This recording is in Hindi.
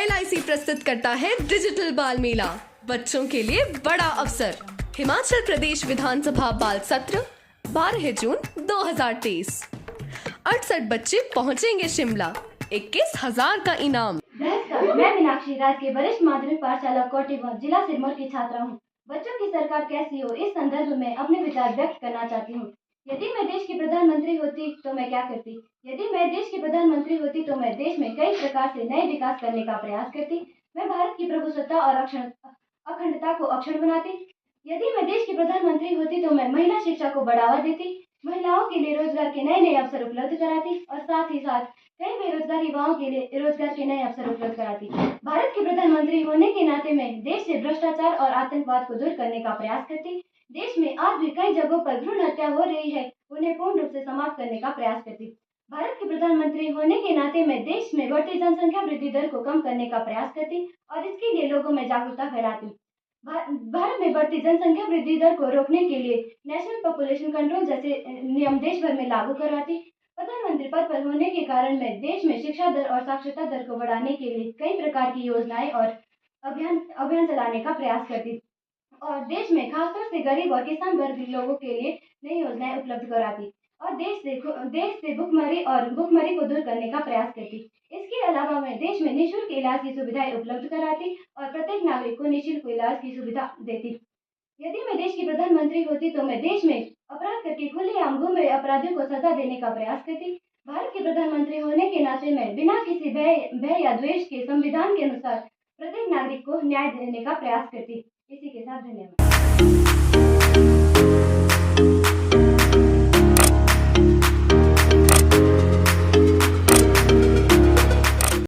LIC प्रस्तुत करता है डिजिटल बाल मेला, बच्चों के लिए बड़ा अवसर। हिमाचल प्रदेश विधानसभा बाल सत्र 12 जून 2023। 68 बच्चे पहुंचेंगे शिमला, 21,000 का इनाम। मैं मीनाक्षी राजकीय वरिष्ठ माध्यमिक पाठशाला कोटिवा जिला सिरमौर की छात्रा हूँ। बच्चों की सरकार कैसी हो, इस संदर्भ में अपने विचार व्यक्त करना चाहती हूँ। यदि मैं देश की प्रधानमंत्री होती तो मैं क्या करती? यदि मैं देश की प्रधानमंत्री होती तो मैं देश में कई प्रकार से नए विकास करने का प्रयास करती। मैं भारत की प्रभुसत्ता और अखंडता को अक्षुण्ण बनाती। यदि मैं देश की प्रधानमंत्री होती तो मैं महिला शिक्षा को बढ़ावा देती, महिलाओं के लिए रोजगार के नए नए अवसर उपलब्ध कराती और साथ ही साथ कई बेरोजगार युवाओं के लिए रोजगार के नए अवसर उपलब्ध कराती। भारत की प्रधानमंत्री होने के नाते मैं देश से भ्रष्टाचार और आतंकवाद को दूर करने का प्रयास करती। देश में आज भी कई जगहों पर भ्रूण हत्या हो रही है, उन्हें पूर्ण रूप से समाप्त करने का प्रयास करती। भारत की प्रधानमंत्री होने के नाते मैं देश में बढ़ती जनसंख्या वृद्धि दर को कम करने का प्रयास करती और इसके लिए लोगों में जागरूकता फैलाती। भारत में बढ़ती जनसंख्या वृद्धि दर को रोकने के लिए नेशनल पॉपुलेशन कंट्रोल जैसे नियम देश भर में लागू करवाती। प्रधानमंत्री पद पर होने के कारण मैं देश में शिक्षा दर और साक्षरता दर को बढ़ाने के लिए कई प्रकार की योजनाएं और अभियान चलाने का प्रयास करती और देश में खासतौर से गरीब और किसान वर्ग लोगों के लिए नई योजनाएं उपलब्ध कराती और देश से भुखमरी को दूर करने का प्रयास करती। इसके अलावा मैं देश में निःशुल्क इलाज की सुविधाएं उपलब्ध कराती और प्रत्येक नागरिक को निःशुल्क इलाज की सुविधा देती। यदि मैं देश की प्रधानमंत्री होती तो मैं देश में अपराध करके खुलेआम घूम रहे अपराधियों को सजा देने का प्रयास करती। भारत के प्रधानमंत्री होने के नाते मैं बिना किसी भय या द्वेष के संविधान के अनुसार प्रत्येक नागरिक को न्याय देने का प्रयास करती। इसी के साथ धन्यवाद।